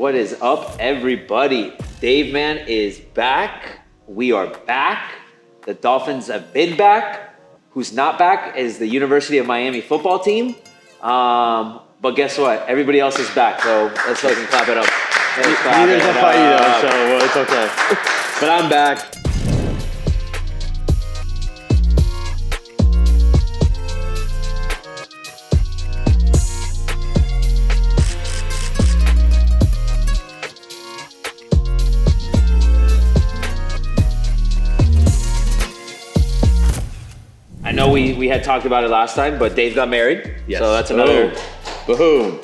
What is up, everybody? Dave Man is back. We are back. The Dolphins have been back. Who's not back is the University of Miami football team. But guess what? Everybody else is back, so let's fucking clap it up. Neither's a fight though, so it's okay. But I'm back. I know we had talked about it last time, but Dave got married. Yes. So that's another. Boom.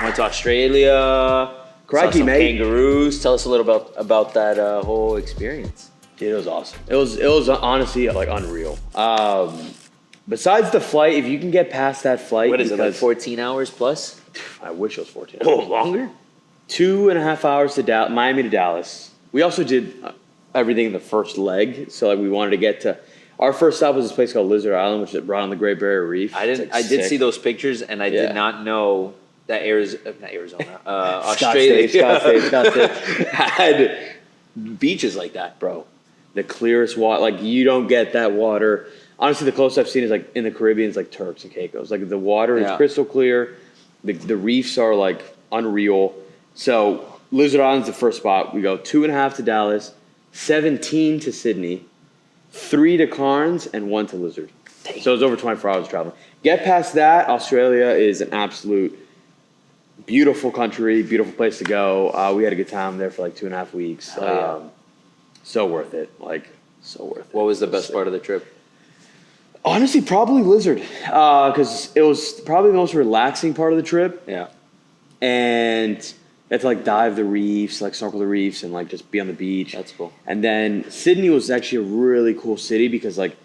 Went to Australia. Crikey, saw some mate. kangaroos. Tell us a little about that whole experience. Dude, it was awesome. It was honestly like unreal. Besides the flight, if you can get past that flight, What is it, like 14 hours plus? I wish it was 14 Oh, hours. longer? 2.5 hours to Miami to Dallas. We also did everything in the first leg, so like we wanted to get to. Our first stop was this place called Lizard Island, which is right on the Great Barrier Reef. I did see those pictures, and I did not know that Australia Scottsdale had beaches like that, bro. the clearest water. Like you don't get that water. Honestly, the closest I've seen is like in the Caribbean, it's like Turks and Caicos. Like the water is crystal clear. The reefs are like unreal. So Lizard Island's the first spot. We go 2.5 to Dallas, 17 to Sydney, 3 to Cairns, and 1 to Lizard. Dang. So it's over 24 hours of traveling. Get past that, Australia is an absolute beautiful country, beautiful place to go. We had a good time there for like 2.5 weeks. So worth it. Like, so worth it. What was the best part of the trip? Honestly, probably Lizard, because it was probably the most relaxing part of the trip. Yeah. And you had to like dive the reefs, like snorkel the reefs, and like just be on the beach. That's cool. And then Sydney was actually a really cool city because like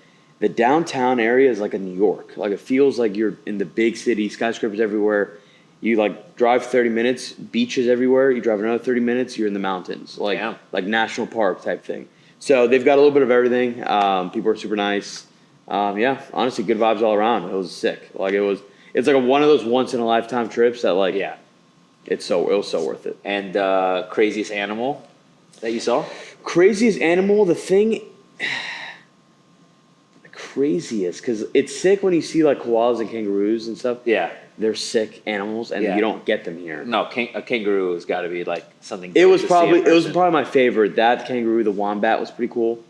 the downtown area is like a New York. Like it feels like you're in the big city, skyscrapers everywhere. You like drive 30 minutes, beaches everywhere. You drive another 30 minutes, you're in the mountains, like national park type thing. So they've got a little bit of everything. People are super nice. Honestly, good vibes all around. It was sick. Like it's like one of those once in a lifetime trips that like it was so worth it. And craziest animal that you saw? Craziest animal, the craziest, because it's sick when you see like koalas and kangaroos and stuff. Yeah. They're sick animals, and you don't get them here. No, a kangaroo has got to be like something. It was probably my favorite. That kangaroo, the wombat, was pretty cool.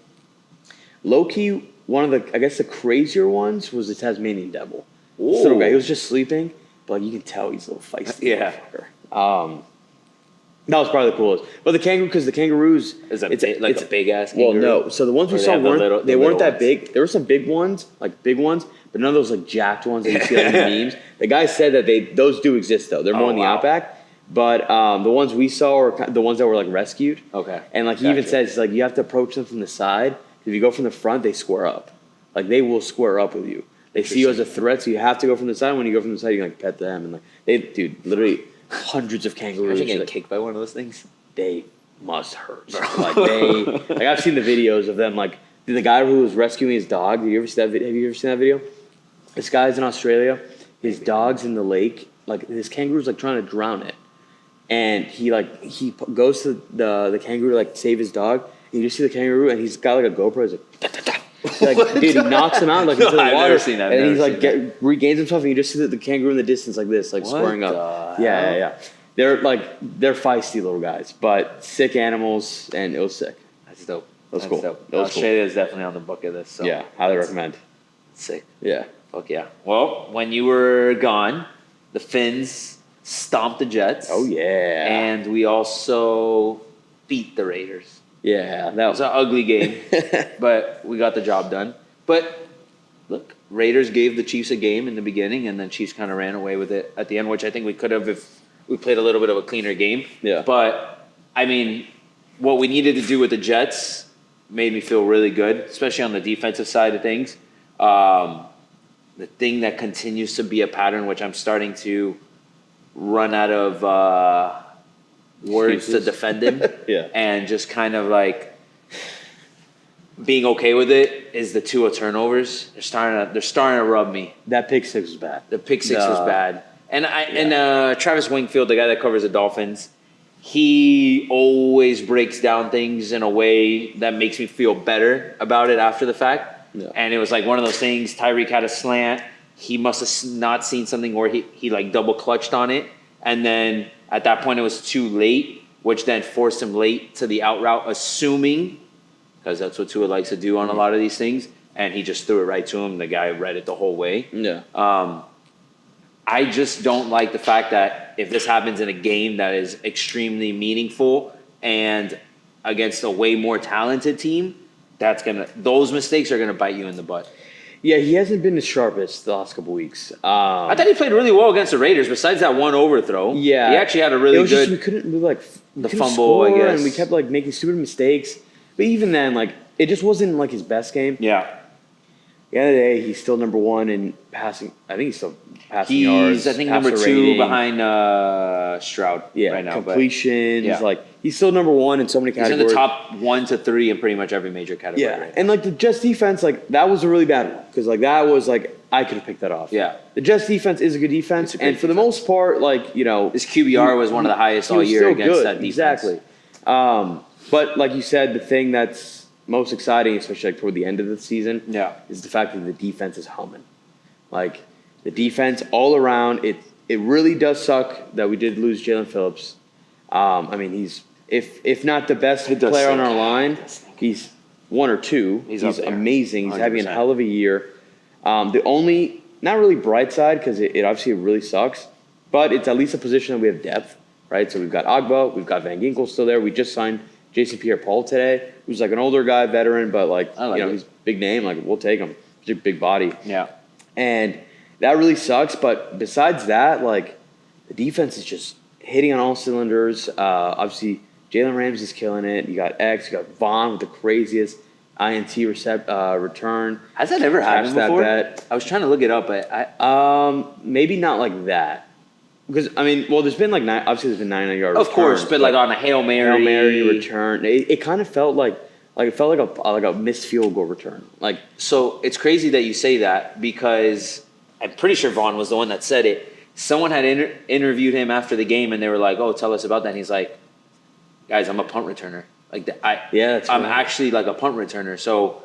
Low key, one of the crazier ones was the Tasmanian devil. This little guy, he was just sleeping, but like, you can tell he's a little feisty. Motherfucker. That was probably the coolest. But the kangaroos, it's a big ass kangaroo. Well, no. So the ones we saw weren't that big. There were some big ones, but none of those like jacked ones that you see like, in the memes. The guy said that those do exist though. They're more in the outback. But the ones we saw were the ones that were like rescued. Okay. And like he even says, like you have to approach them from the side. If you go from the front, they square up. Like they will square up with you. They see you as a threat, so you have to go from the side. When you go from the side, you can like pet them and like literally hundreds of kangaroos. Imagine getting kicked by one of those things. They must hurt. Like I've seen the videos of them. Like the guy who was rescuing his dog. Have you ever seen that video? This guy's in Australia. His dog's in the lake. Like his kangaroo's like trying to drown it, and he goes to the kangaroo to like save his dog. And you just see the kangaroo, and he's got like a GoPro. He's like, dude, he knocks him out like into the water. I've never seen that. And he's like regains himself, and you just see the kangaroo in the distance like this, like squaring up. Yeah. They're feisty little guys, but sick animals, and it was sick. That's dope. It was cool. Australia is definitely on the bucket list. So yeah, highly recommend. Sick. Yeah. Fuck yeah. Well, when you were gone, the Finns stomped the Jets. Oh yeah. And we also beat the Raiders. Yeah, It was an ugly game, but we got the job done. But look, Raiders gave the Chiefs a game in the beginning, and then Chiefs kind of ran away with it at the end, which I think we could have if we played a little bit of a cleaner game. Yeah. But, I mean, what we needed to do with the Jets made me feel really good, especially on the defensive side of things. The thing that continues to be a pattern, which I'm starting to run out of words to defend him, and just kind of like being okay with it, is the Tua turnovers. They're starting to rub me. That pick six was bad. The pick six was bad. And Travis Wingfield, the guy that covers the Dolphins, he always breaks down things in a way that makes me feel better about it after the fact. Yeah. And it was like one of those things. Tyreek had a slant. He must have not seen something where he like double clutched on it, and then at that point it was too late, which then forced him late to the out route, assuming, because that's what Tua likes to do on a lot of these things, and he just threw it right to him. The guy read it the whole way. Yeah. I just don't like the fact that if this happens in a game that is extremely meaningful and against a way more talented team, those mistakes are gonna bite you in the butt. Yeah, he hasn't been the sharpest the last couple weeks. I thought he played really well against the Raiders. Besides that one overthrow, yeah, he actually had a really just, good. we couldn't fumble, score, I guess. and we kept like making stupid mistakes. But even then, like it just wasn't like his best game. Yeah, At the end of the day, he's still number one in passing. I think he's still passing yards. I think passer number 2 rating. behind Stroud. Yeah, right now, completions. yeah. Like he's still number one in so many He's in categories. the top 1 to 3 in pretty much every major category. Yeah, right and like the Jets defense, like that was a really bad one because like that was like I could have picked that off. Yeah. The Jets defense is a good defense, It's a great and for the defense. most part, like His QBR was one of the highest he all was year still against good. that defense. Exactly. But like you said, the thing that's most exciting, especially like toward the end of the season, Yeah. is the fact that the defense is humming. Like the defense all around, it really does suck that we did lose Jaelan Phillips. I mean, he's if not the best It does player on stink. our line, It does stink. he's 1 or 2. He's He's up there. amazing. He's having a 100%. hell of a year. The only not really bright side because it obviously really sucks, but it's at least a position that we have depth, right? So we've got Agba, we've got Van Ginkel still there. We just signed Jason Pierre-Paul today, who's like an older guy, veteran, but like, I like it. he's a big name. Like we'll take him. He's a big body. Yeah. And that really sucks. But besides that, like the defense is just hitting on all cylinders. Obviously, Jalen Ramsey's killing it. You got X, you got Vaughn with the craziest INT return. Has that ever happened that before? bet. I was trying to look it up, but I Maybe not like that. Because I mean, well, there's been like obviously there's been 99-yard. of course, but like on a Hail Mary, Hail Mary return, it kind of felt like a missed field goal return. Like So it's crazy that you say that because I'm pretty sure Vaughn was the one that said it. Someone had interviewed him after the game, and they were like, "Oh, tell us about that." And he's like, "Guys, I'm a punt returner. Like, that's I'm right. actually like a punt returner. So,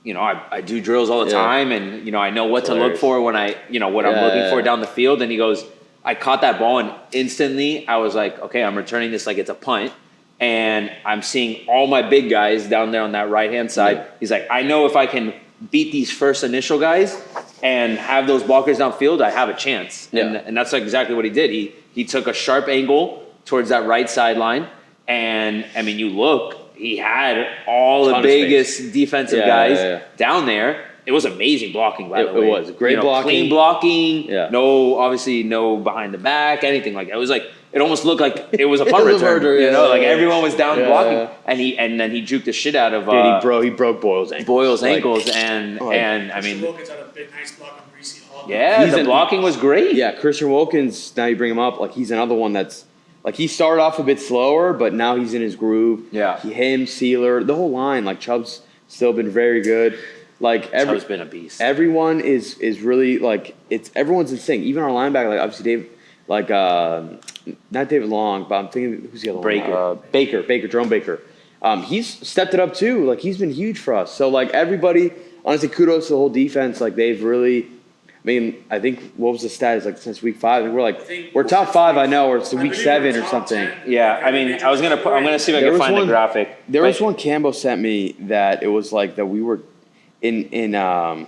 I do drills all the Yeah. time, and I know what to look Hilarious. for when what I'm looking for Yeah. down the field." And he goes, "I caught that ball, and instantly I was like, okay, I'm returning this like it's a punt." And I'm seeing all my big guys down there on that right-hand side. Yeah. He's like, I know if I can beat these first initial guys and have those blockers downfield, I have a chance. Yeah. And that's exactly what he did. He took a sharp angle towards that right sideline. And, I mean, you look, he had all the Ton of biggest defensive Yeah, guys yeah. down there. It was amazing blocking, by It- the way. it was. Great blocking. Clean blocking. Yeah. Obviously no behind the back, anything like that. It was like, it almost looked like it was a punt It was a return. murder, yeah, Like yeah. everyone was down Yeah, blocking. yeah. And then he juked the shit out of dude, he broke Boyle's ankle. Boyle's Like, ankles. And I mean, Wilkins had a big, nice block on Greasy Hall. yeah, He's the an- blocking was great. Yeah, Christian Wilkins. Now you bring him up, like he's another one that's like he started off a bit slower, but now he's in his groove. Yeah. Him, Sealer, the whole line. Like Chubb's still been very good. Like Chubb's been a beast. everyone is really like everyone's in sync. Even our linebacker, like obviously Dave, like not David Long, but I'm thinking who's the other Baker. one? Baker, Jerome Baker. He's stepped it up too. Like he's been huge for us. So like everybody, honestly, kudos to the whole defense. Like they've really. I mean, I think what was the stat? It's like since week 5, we're top 5. I know, or it's week 7 or something. Yeah, I mean, I'm gonna see if I There can was find the one- graphic. There But was one Cambo sent me that it was like that we were in I'll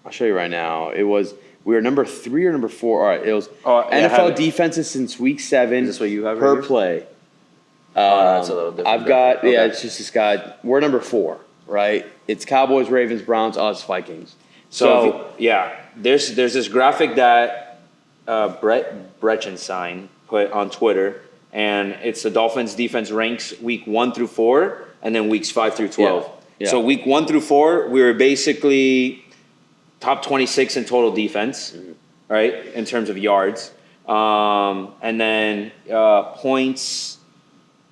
show you right now. It was we were number 3 or number 4. All right, it was Oh, yeah, I have NFL it. defenses since week 7. Is this what you have per right here? play? that's a little different I've got graphic. Okay. it's just this guy. We're number 4, right? It's Cowboys, Ravens, Browns, us, Vikings. So there's this graphic that Brett Brechenstein put on Twitter, and it's the Dolphins defense ranks week 1 through 4, and then weeks 5 through 12. Yeah. So week 1 through 4, we were basically top 26 in total defense, right, in terms of yards, and then points.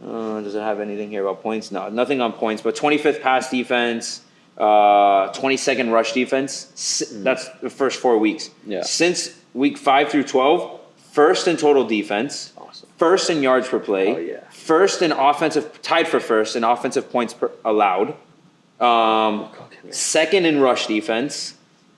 Does it have anything here about points? No, nothing on points. But 25th pass defense. 22nd rush defense. That's the first 4 weeks. Yeah. Since week 5 through 12, first in total defense, Awesome. first in yards per play, Oh, yeah. first in offensive, tied for first in offensive points allowed, second in rush defense,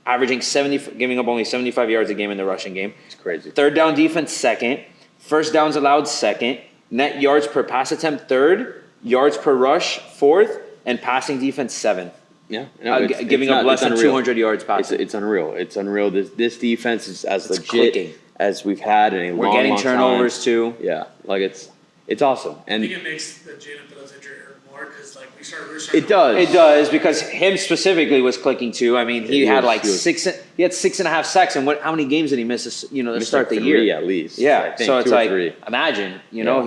averaging 70, giving up only 75 yards a game in the rushing game. It's crazy. Third down defense second, first downs allowed second, net yards per pass attempt third, yards per rush fourth, and passing defense seventh. Yeah, no, Giving up less than 200 yards passing. It's unreal. It's unreal. This defense is as It's legit clicking. as we've had in a We're long, getting long turnovers time. too. Yeah, like it's awesome, I and think it makes the Jaelan Phillips injury hurt more because like we started. it does. It does because him specifically was clicking too. I mean, he had like he was- 6.5 sacks, and how many games did he miss? To missed start like the three year at least. Yeah, I think, so it's 2 or like 3. imagine, Yeah.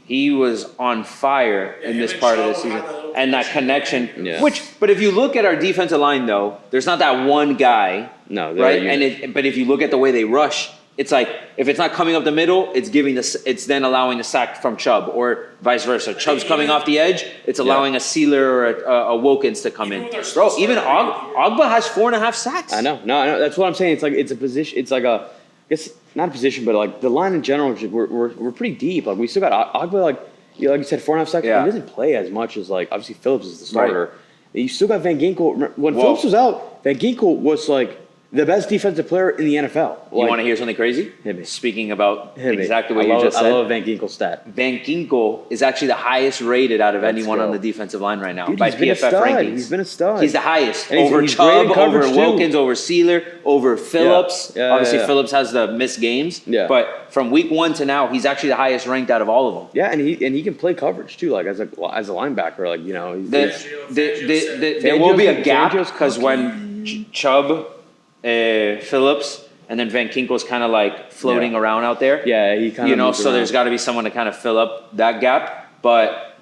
he was on fire in him this and part of the Shaw season, had that little and that connection. connection. Yeah. But if you look at our defensive line though, there's not that one guy, No, they're right? a unit. But if you look at the way they rush, it's like if it's not coming up the middle, it's then allowing a sack from Chubb, or vice versa. Chubb's coming off the edge, it's allowing a Sealer or a Wilkins to come Even in. with our Bro, slow even start at the end Ogba has 4.5 sacks. I know. No, that's what I'm saying. It's like it's a position. It's like I guess not a position, but like the line in general. We're pretty deep. Like we still got Ogba. Like you said, 4.5 sacks. Yeah. He doesn't play as much as like obviously Phillips is the starter. You still got Van Ginkel. When Phillips was out, Van Ginkel was like the best defensive player in the NFL. You Like, want to hear something crazy? Hit me. Speaking about hit me. exactly what I you love- just said. I love Van Ginkel's stat. Van Ginkel is actually the highest rated out of Let's anyone go. on the defensive line right now Dude, by he's been a PFF stud. rankings. He's been a stud. He's the highest And he's over great in Chubb, over coverage, too. Wilkins, over Sealer, over Phillips. Yeah, Obviously, yeah. Phillips has the missed games. Yeah. But from week 1 to now, he's actually the highest ranked out of all of them. Yeah, and he can play coverage too, like as a linebacker, like you know. There will be a gap Fangio's because when Chubb, Phillips, and then Van Ginkel's kind of like floating Yeah. around out there. Yeah, he kind of. So there's got to be someone to kind of fill up that gap. But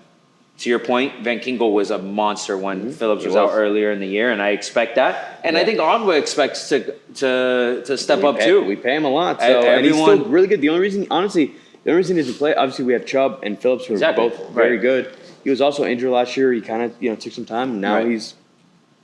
to your point, Van Ginkel was a monster when Phillips He was out was. earlier in the year, and I expect that. And I think Ogba expects to step up too. We pay him a lot, so and he's Everyone- still really good. The only reason he doesn't play, obviously, we have Chubb and Phillips who Exactly. are both very Right. good. He was also injured last year. He kind of took some time. And now Right. he's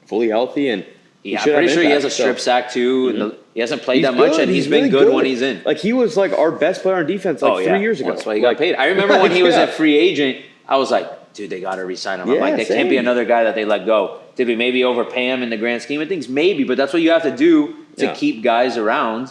fully healthy and. Yeah, I'm should have pretty sure he has a impact, so- strip sack too. And he hasn't played He's that much, good. and he's been really good when he's in. Like he was like our best player on defense like 3 years ago. That's why he got paid. I remember when he was a free agent, I was like, dude, they got to re-sign him. I'm Yeah, like, there can't be same. another guy that they let go. Did we maybe overpay him in the grand scheme of things? Maybe, but that's what you have to do to Yeah. keep guys around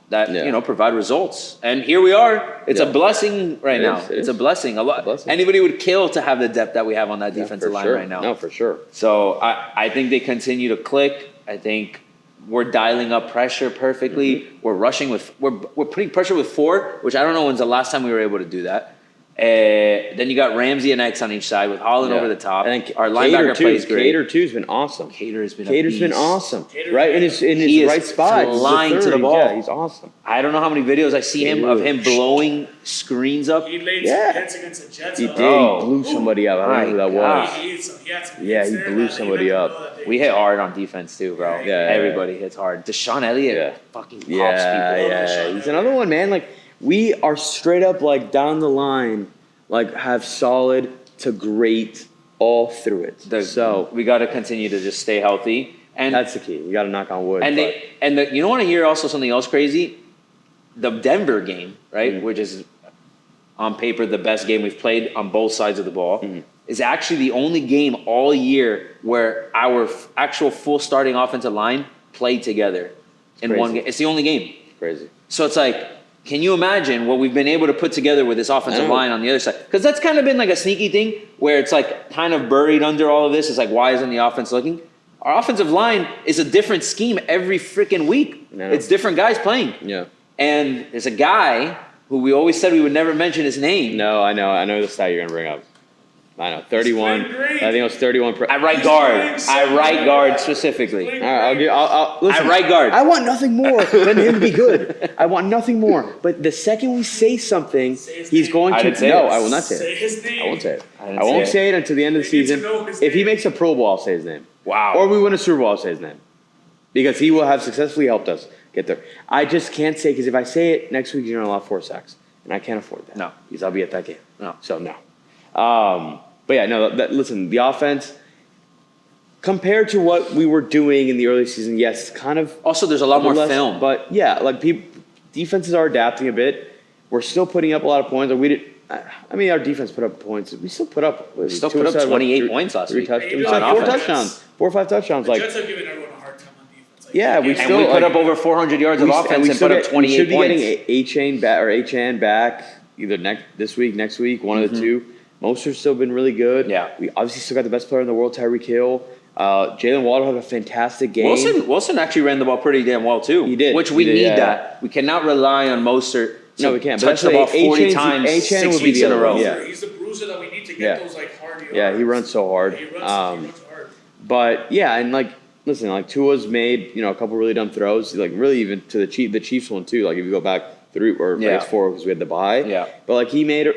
that, Yeah. provide results. And here we are. It's a Yeah. blessing right It now. is, it It's is. a blessing. blessing. Anybody would kill to have the depth that we have on that Yeah, defensive for line sure. right now. No, for sure. So I think they continue to click. I think we're dialing up pressure perfectly. Mm-hmm. We're rushing we're putting pressure with 4, which I don't know when's the last time we were able to do that. Then you got Ramsey and X on each side with Holland Yeah. over the top. And then Our linebacker plays great. Cater two's been awesome. Cater's been Cater's a been beast. awesome. Cater- Right in his He is right spot. He's the flying to the third. ball. Yeah, he's awesome. I don't know how many videos I see him of him blowing screens up. He laid Yeah. some hits against the Jets. He though. did. Oh. He blew somebody up. I don't know who that My was. God. He had some Yeah, hits he there blew that somebody you up. didn't know that they- We hit hard on defense too, bro. Yeah. Everybody hits hard. Deshaun Elliott Yeah. fucking pops Yeah, people. yeah. He's another one, man. Like we are straight up like down the line, like have solid to great all through it. So we got to continue to just stay healthy. And that's the key. You got to knock on wood. And but- you don't want to hear also something else crazy? The Denver game, right, Mm-hmm. which is on paper the best game we've played on both sides of the ball, Mm-hmm. is actually the only game all year where our actual full starting offensive line played together in crazy. one game. It's the only game. crazy. So it's like, can you imagine what we've been able to put together with this offensive line on the other side? Because that's kind of been like a sneaky thing where it's like kind of buried under all of this. It's like, why isn't the offense looking? Our offensive line is a different scheme every freaking week. Yeah. It's different guys playing. Yeah. And there's a guy who we always said we would never mention his name. No, I know the stat you're gonna bring up. I know, 31. He's playing great. I think it was 31. I right He's guard. playing so I right good. guard specifically. He's All right, I'll listen. I right guard. I want nothing more than him to be good. I want nothing more. But the second we say something, Say his he's name. going I to. didn't say No, it. I will not say Say it. his name. I won't say it. I didn't I won't say say it until the end of the They need to season. know his If he name. makes a Pro Bowl, I'll say his name. Wow. Or we win a Super Bowl, I'll say his name. Because he will have successfully helped us get there. I just can't say, because if I say it next week, you're going to allow 4 sacks. And I can't afford that. No. Because I'll be at that game. No. So, no. But yeah, no, listen, the offense, compared to what we were doing in the early season, yes, kind of. Also, there's a lot more less- film. But yeah, like people, defenses are adapting a bit. We're still putting up a lot of points. Our defense put up points. We still put up. We still put up 28 points last week. We four offense. touchdowns, 4 or 5 touchdowns. The like Jets have given everyone a hard time on defense. Like, Yeah, we And still we put like, up over 400 yards of offense and put up 28 we should be points. getting A-Chain back either next week, one of the two. Mostert's still been really good. Yeah. We obviously still got the best player in the world, Tyreek Hill. Jalen Waddle had a fantastic game. Wilson actually ran the ball pretty damn well too. He did. Which we He did, need yeah. that. We cannot rely on Mostert to No, we can't. But touch that's the ball why 40 times A-Chain 6 would be weeks the in a other row. one, yeah. He's the bruiser that we need to get Yeah. those like hard yards. Yeah, he runs so hard. He runs hard. But yeah, and like, listen, like Tua's made a couple really dumb throws, like really even to the Chiefs one too. Like if you go back 3 or Yeah. 4 because we had the bye. Yeah. But like he made,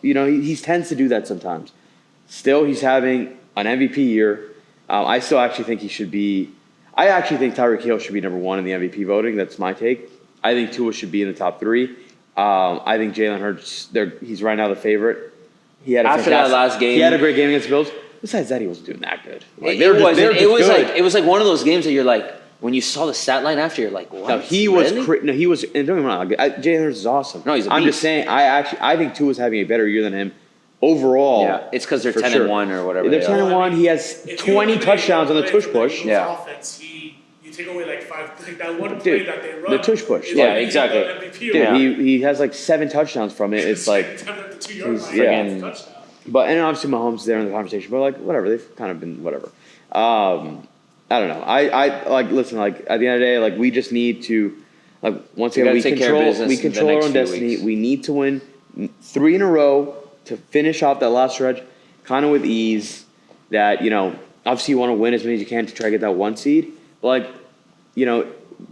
he tends to do that sometimes. Still, he's having an MVP year. I still actually think he should be. I actually think Tyreek Hill should be number 1 in the MVP voting. That's my take. I think Tua should be in the top 3. I think Jalen Hurts. He's right now the favorite. He had After that last game, he had a great game against the Bills. Besides that, he wasn't doing that good. Like, it was like one of those games that you're like, when you saw the stat line after, you're like, what? No, he was. Really? No, he was. And don't get me wrong. Jalen Hurts is awesome. No, he's a I'm beast. just saying. I think Tua's having a better year than him overall. Yeah, it's because they're for 10-1 or whatever. They're they 10 are. and 1. He has If you 20 eliminate touchdowns on the one tush play from the push. Eagles Yeah. offense, you take away like 5, like that one Dude, play that they run. the tush push. is Yeah, like exactly. the MVP Dude, Yeah. he has like 7 touchdowns from it. It's like, at the 2-yard line. yeah. It's a touchdown. but and obviously Mahomes is there in the conversation. But like whatever, they've kind of been whatever. I don't know. I like listen. Like at the end of the day, like we just need to like once again gotta we take care of control business in the our next own few destiny. weeks. We need to win 3 in a row to finish off that last stretch, kind of with ease. That obviously you want to win as many as you can to try to get that 1 seed. But like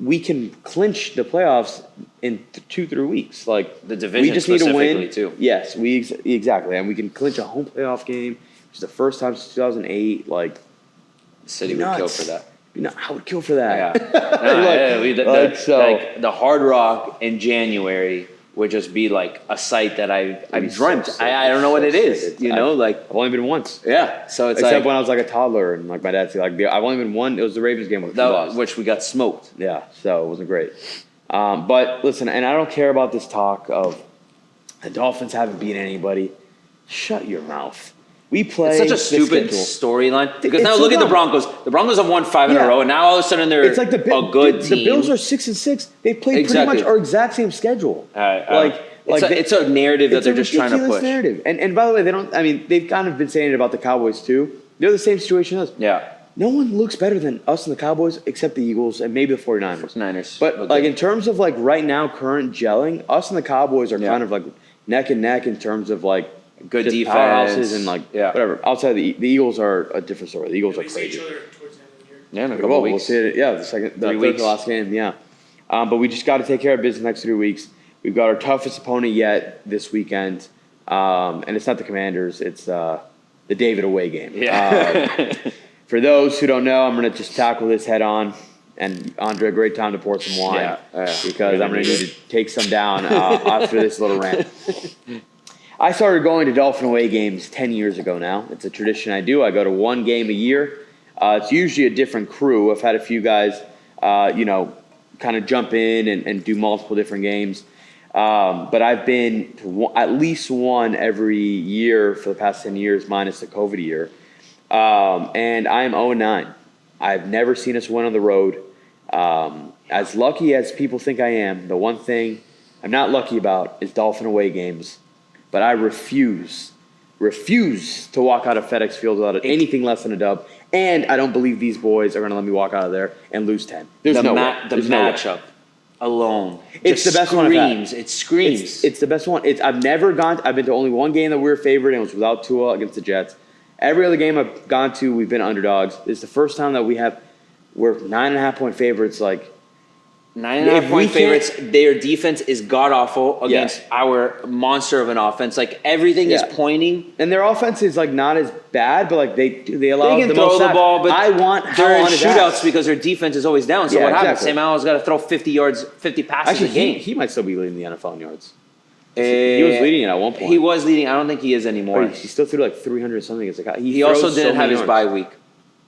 we can clinch the playoffs in 2-3 weeks. Like The division we just need to win. specifically, too. Yes, exactly, and we can clinch a home playoff game, which is the first time since 2008. Like. City would kill for that. I would kill for that. Like the Hard Rock in January would just be like a site that I've dreamt. so I don't know what it is. Like I've only been once. yeah. So it's Except like when I was like a toddler and like my dad said like I've only been one. It was the Ravens game which we lost. which we got smoked. Yeah, so it wasn't great. But listen, and I don't care about this talk of the Dolphins haven't beaten anybody. Shut your mouth. We play. It's such a the stupid schedule. storyline because It's now so look at the dumb. Broncos. The Broncos have won 5 in a Yeah. row, and now all of a sudden they're It's like a good team. The Bills are 6-6. They played Exactly. pretty much our exact same schedule. It's a narrative that It's they're a just trying to ridiculous push. narrative. And by the way, they don't. I mean, they've kind of been saying it about the Cowboys too. They're the same situation as us. Yeah, No one looks better than us and the Cowboys except the Eagles and maybe the 49ers. Niners. But look like good. in terms of like right now, current gelling, us and the Cowboys are Yeah. kind of like neck and neck in terms of like Good just defense. powerhouses and like Yeah. whatever. Outside of the Eagles are a different story. The Eagles are We see each crazy. other towards the end of the year. yeah, in a Well, couple we'll weeks. see it. Yeah, the third weeks. to last game. Yeah, but we just got to take care of business next 3 weeks. We've got our toughest opponent yet this weekend, and it's not the Commanders. It's the David away game. Yeah. For those who don't know, I'm going to just tackle this head on. And Andre, great time to pour some wine Yeah, because I'm going to need to take some down after this little rant. I started going to Dolphin away games 10 years ago now. It's a tradition I do. I go to 1 game a year. It's usually a different crew. I've had a few guys, kind of jump in and do multiple different games. But I've been to at least one every year for the past 10 years, minus the COVID year. And I am 0-9. I've never seen us win on the road. As lucky as people think I am, the one thing I'm not lucky about is Dolphin away games. But I refuse to walk out of FedEx Field without anything less than a dub. And I don't believe these boys are going to let me walk out of there and lose 10. There's no way. The There's no way. matchup alone. It's just the best one I've had. screams. It screams. It's the best one. I've been to only one game that we were favored, and it was without Tua against the Jets. Every other game I've gone to, we've been underdogs. It's the first time that we're 9.5-point favorites. Like 9.5-point favorites. Their defense is god awful against our monster of an offense. Like everything is pointing. And their offense is like not as bad, but like they allow They can the throw most the sacks. ball, but I want they're in Howell on his shootouts ass. because their defense is always down. So Yeah, what happens? exactly. Sam Howell's got to throw 50 yards, 50 passes Actually, a game. he might still be leading the NFL in yards. He was leading it at one point. He was leading. I don't think he is anymore. He still threw like 300 something. It's like He also didn't have his bye week.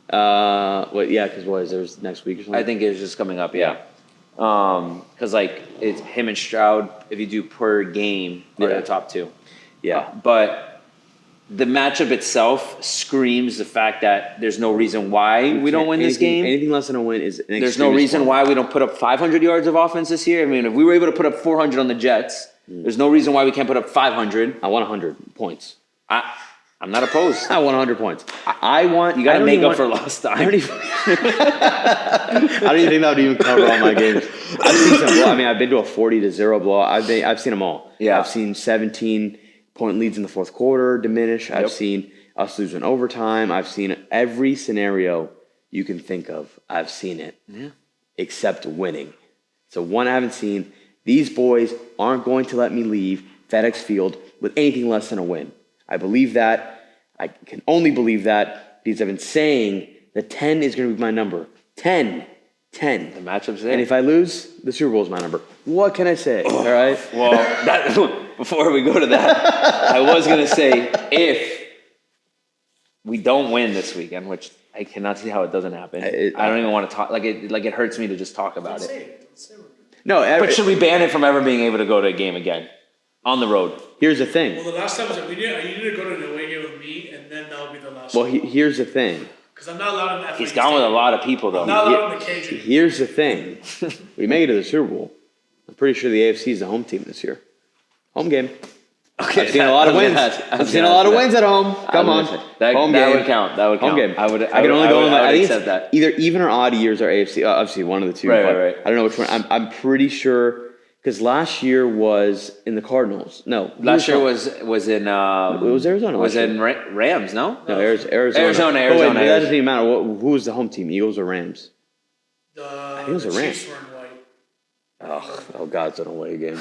Because there's next week or something. I think it was just coming up. Yeah. Because like it's him and Stroud. If you do per game, are Yeah. the top two. Yeah. But the matchup itself screams the fact that there's no reason why we don't win this game. Anything less than a win is an There's no extremist reason form. why we don't put up 500 yards of offense this year. I mean, if we were able to put up 400 on the Jets, there's no reason why we can't put up 500. I want 100 points. I'm not opposed. I want 100 points. I want. You got I to don't make even up for want- lost I time. don't even. I don't even think that would even cover all my games. I've seen some. I mean, I've been to a 40-0 blowout. I've seen them all. Yeah. I've seen 17-point leads in the fourth quarter diminish. I've seen us lose in overtime. I've seen every scenario you can think of. I've seen it. Yeah. Except winning. So one I haven't seen. These boys aren't going to let me leave FedEx Field with anything less than a win. I believe that. I can only believe that because I've been saying that 10 is going to be my number. 10. The matchup's there. And if I lose, the Super Bowl is my number. What can I say? All right? Well, before we go to that, I was going to say if we don't win this weekend, which I cannot see how it doesn't happen. I don't even want to talk. Like it hurts me to just talk about Don't it. say it. Don't say it. No, But should we ban it from ever being able to go to a game again on the road? here's the thing. Well, the last time was that you need to go to an away game with me, and then that'll be the last Well, one. here's the thing. Because I'm not allowed in the He's gone with a lot of people though. I'm not allowed in the cage. Here's the thing. We make it to the Super Bowl. I'm pretty sure the AFC is the home team this year. Home game. Okay, I've seen a lot of wins. I've seen a lot of wins at home. Come on. That Home that game. would count. That would count. Home game. I can only go in I I would think accept it's that. either even or odd years are AFC. Obviously, one of the two. Right, but right. I don't know which one. I'm pretty sure because last year was in the Cardinals. No, Last year was in it was Arizona. was last in year. Rams, no? No, Arizona. Arizona, Oh, wait, but that Arizona. doesn't even matter. Who was the home team? Eagles or Rams? The it was a Rams. Chiefs were in white. Oh God, it's an away game.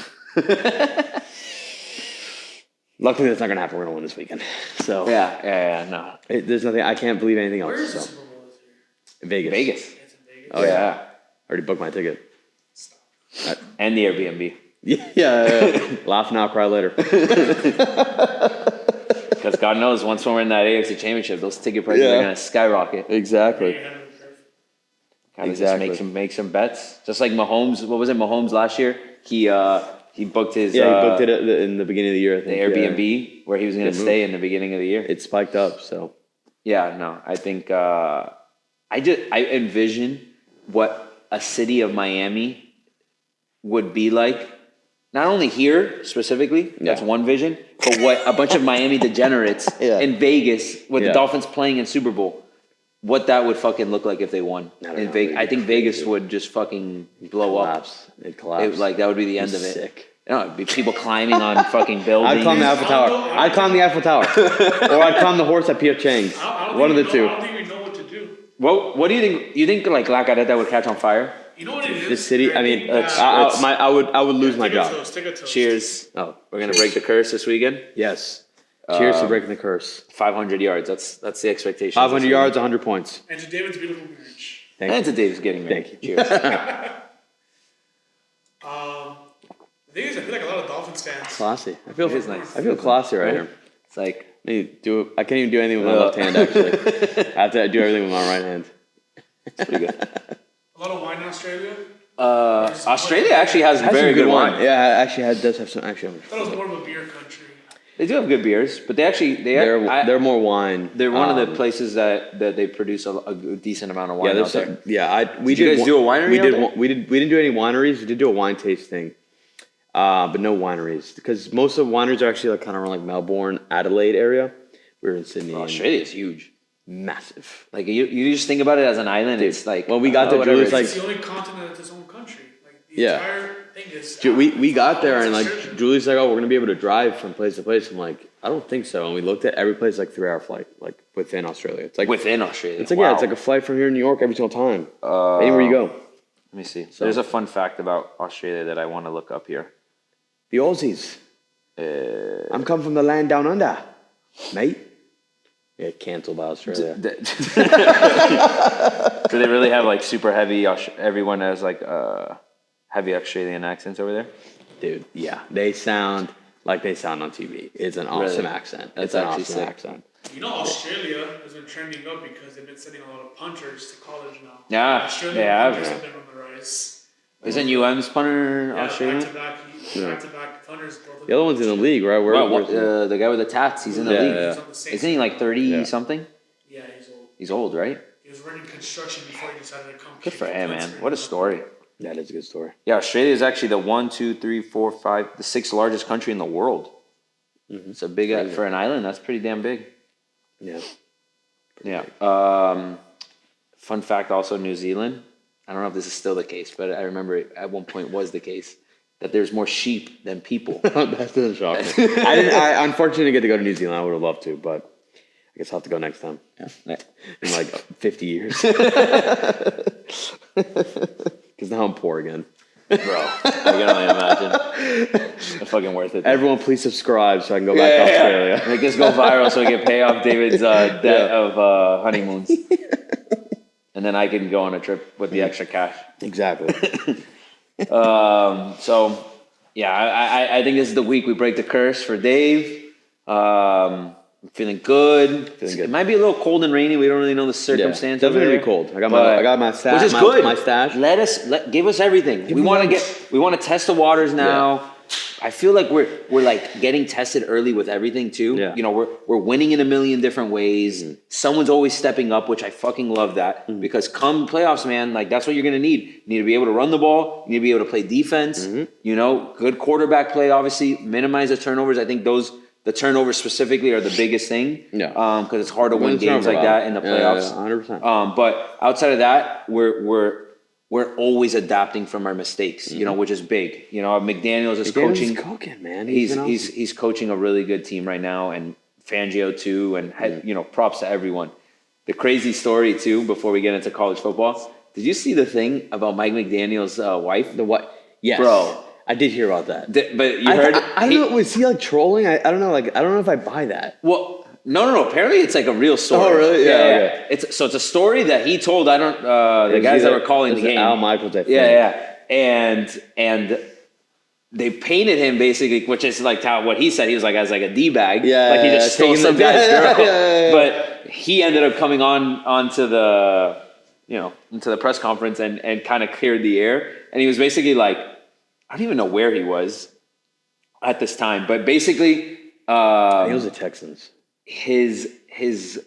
Luckily, that's not gonna happen. We're gonna win this weekend. So Yeah, no. there's nothing. I can't believe anything else. Where is the So Super Bowl this year? Vegas. Vegas. It's in Vegas. Oh yeah. Already booked my ticket. Stop. And the Airbnb. Yeah. Laugh now, cry later. Because God knows, once we're in that AFC Championship, those ticket prices are going to skyrocket. Exactly. Gotta Exactly. just make some bets. Just like Mahomes, what was it, Mahomes last year? He booked his Yeah, he booked it in the beginning of the year. I the think. Airbnb where he was going to Good move. stay in the beginning of the year. It spiked up. So Yeah, no, I think I envision what a city of Miami would be like. Not only here specifically, that's Yeah. one vision, but what a bunch of Miami degenerates Yeah. in Vegas with Yeah. the Dolphins playing in Super Bowl. What that would fucking look like if they won I don't in know, Vegas. it'd I be think Vegas crazy. would just fucking blow up. collapse. It collapsed. Like that would be the end of it. Sick. No, it'd be people climbing on fucking buildings. I'd climb the Eiffel Tower. I'd climb the Eiffel Tower, or I'd climb the horse at P.F. Chang's. One of the two. I don't think we know what to do. What do you think? You think like La Gareta would catch on fire? You know what it is? The city. I mean, let's- I would lose my Take a job. toast, take a toast. Cheers. Oh We're gonna break the curse this weekend. yes. Cheers to breaking the curse. 500 yards. That's the expectation. 500 yards, 100 points. And to David's beautiful marriage. Thank And you. to Dave's getting married. Thank you. Cheers. The thing is, I feel like a lot of Dolphins fans. Classy. I feel. It is nice. I feel classy right here. It's like I can't even do anything with my left hand. Actually, I have to do everything with my right hand. it's pretty good. A lot of wine in Australia. Australia actually has Has very some good wine. Yeah, actually does have some. Actually, I thought it was more of a beer country. They do have good beers, but they're more wine. they're one of the places that they produce a decent amount of Yeah, wine there's out there. some, yeah. We Did you did. guys do a winery We out did. there? We didn't do any wineries. We did do a wine tasting, but no wineries because most of the wineries are actually like kind of around like Melbourne, Adelaide area. We were in Sydney. and Australia is huge. massive. Like you just think about it as an island. Dude, It's like when we got there, whatever Julie's it like- is. It's the only continent that's its own country. Like the Yeah. entire thing is. We got there and like Australia. Julie's like, oh, we're gonna be able to drive from place to place. I'm like, I don't think so. And we looked at every place like 3-hour flight, like within Australia. It's like within Australia. It's like Wow. yeah, it's like a flight from here to New York every single time. Anywhere you go. Let me see. There's a fun fact about Australia that I want to look up here. The Aussies. I'm come from the land down under, mate. Yeah, canceled by Australia. Do they really have like super heavy? Everyone has like heavy Australian accents over there. Dude, yeah, they sound like they sound on TV. It's an awesome Really? accent. That's It's an actually awesome sick. accent. You know, Australia has been trending up because they've been sending a lot of punters to college now. Yeah, Australian they have. punters have been on the rise. Isn't UM's punter Australian? Back-to-back punters. Both of The other one's in the league, right? Well, the guy with the tats, he's in the league. yeah. He's on the Saints. Isn't he like 30 Yeah. something? Yeah, he's old. He's old, right? He was running construction before he decided to come. Good for kick him, punts man. for What a him. story. That is a good story. Yeah, Australia is actually the 1, 2, 3, 4, 5, the 6th largest country in the world. Mm-hmm. It's a big for an island. That's pretty damn big. Yeah. Yeah. Fun fact, also New Zealand. I don't know if this is still the case, but I remember it at one point was the case that there's more sheep than people. That doesn't shock me. I unfortunately didn't get to go to New Zealand. I would have loved to, but I guess I'll have to go next time. Yeah. In like 50 years. Because now I'm poor again. Bro, I can only imagine. It's fucking worth it. Everyone, please subscribe so I can go back to Australia. Make this go viral so we can pay off David's debt of honeymoons. And then I can go on a trip with the extra cash. Exactly. So, yeah, I think this is the week we break the curse for Dave. I'm feeling good. It might be a little cold and rainy. We don't really know the circumstance. Definitely over gonna there. be cold. I got my stash. Which is good. My stash. Give us everything. We want to test the waters now. Yeah. I feel like we're like getting tested early with everything too. Yeah. You know, we're winning in a million different ways. Someone's always stepping up, which I fucking love that because come playoffs, man, like that's what you're gonna need. You need to be able to run the ball. You need to be able to play defense. You know, good quarterback play. Obviously, minimize the turnovers. I think the turnovers specifically are the biggest thing. Yeah. Because it's hard to win games like that in the playoffs. 100%. But outside of that, we're always adapting from our mistakes, you know, which is big. You know, McDaniel's is coaching. He's cooking, man. He's coaching a really good team right now, and Fangio too, and you know, props to everyone. The crazy story too, before we get into college football, did you see the thing about Mike McDaniel's wife? The what? Yes, bro. I did hear about that. But you heard? I don't know. Was he like trolling? I don't know. Like I don't know if I buy that. Well. No. Apparently, it's like a real story. Oh, really? Yeah. Okay. It's a story that he told. I don't. The guys that were calling the game. Al Michaels, I think. Yeah. And they painted him basically, which is like what he said. He was like as like a d-bag. Yeah. Like he just stole some guy's girl. Yeah. But he ended up coming onto the into the press conference and kind of cleared the air. And he was basically like, I don't even know where he was at this time, but basically. He was the Texans. His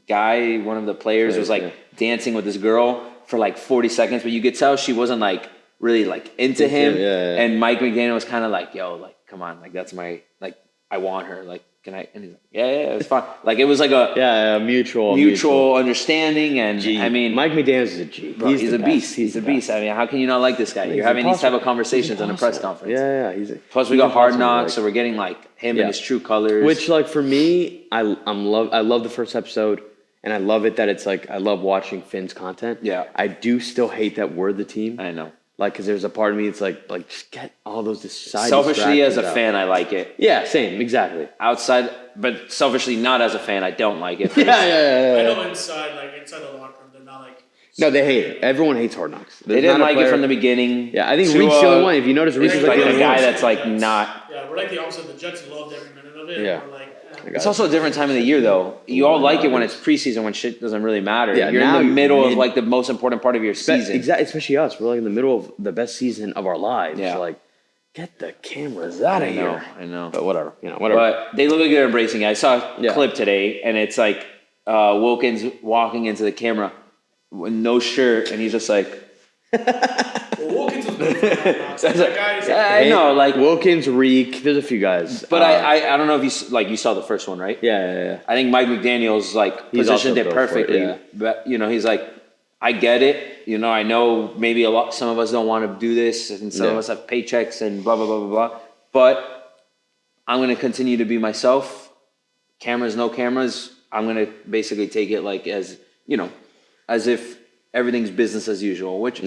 guy, one of the players, was like dancing with this girl for like 40 seconds, but you could tell she wasn't like really like into him. Yeah. And Mike McDaniel was kind of like, yo, like, come on, like that's my, like, I want her, like, can I? And he's like, yeah, it's fine. Like it was like a mutual understanding, and G. I mean, Mike McDaniel's is a G. Bro, he's a beast. He's a beast. I mean, how can you not like this guy? You're having these type of conversations in a press conference. Yeah. Plus, we got Hard Knocks, so we're getting like him in his true colors. Which, like, for me, I love the first episode, and I love it that it's like I love watching FINS content. Yeah. I do still hate that we're the team. I know. Like, because there's a part of me that's like just get all those side selfishly as a distractions out. fan, I like it. Yeah, same, exactly. Outside, but selfishly not as a fan, I don't like it. Yeah. I know inside the locker room, they're not like. No, they hate it. Everyone hates Hard Knocks. They didn't like it from the beginning. Yeah, I think Reek's the only one. If you notice, Reek's Reek's like like the the guy one. that's like not. Yeah, we're like the opposite. The Jets loved every minute of it. Yeah. We're like, It's also a different time of the year, though. You all like it when it's preseason, when shit doesn't really matter. Yeah, You're now in the middle of mid- like the most important part of your season. Exactly, especially us. We're like in the middle of the best season of our lives. Yeah. So like, get the cameras out of here. I know. But whatever. But they look like they're embracing it. I saw a Yeah. clip today, and it's like Wilkins walking into the camera with no shirt, and he's just like, well, Wilkins was good for Hard Knocks. That guy is I know, like, Wilkins, Reek. There's a few guys. but I don't know if you saw the first one, right? Yeah. I think Mike McDaniel's like He's positioned also it built for it, perfectly. yeah. But he's like, I get it. I know maybe some of us don't want to do this, and some of us have paychecks and blah blah blah blah blah. But I'm gonna continue to be myself. Cameras, no cameras. I'm gonna basically take it like as if everything's business as usual. Which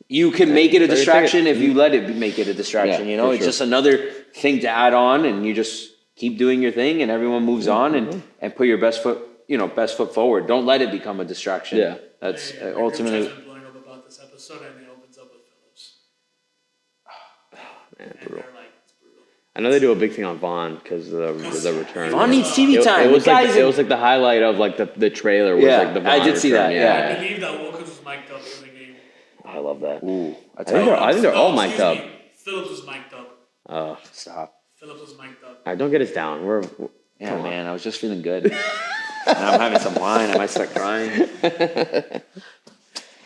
you can make it a distraction if you let it make it a distraction. Yeah, for It's sure. just another thing to add on, and you just keep doing your thing, and everyone moves on, and put your best foot forward. Don't let it become a distraction. Yeah. That's Our ultimately. group chat's been blowing up about this episode, and it opens up with Phillips. Man, And brutal. they're like, it's brutal. I know they do a big thing on Vaughn because of the return. Vaughn needs TV time. It was The guy's it was like the highlight of like the trailer. Was Yeah, like the Vaughn I did see that, return, yeah. I believe that Wilkins was mic'd up for the game. I love that. Ooh, I think they're all mic'd up. Phillips was mic'd up. Stop. Phillips was mic'd up. All right, don't get us down. Yeah, man, I was just feeling good. Now I'm having some wine. I might start crying.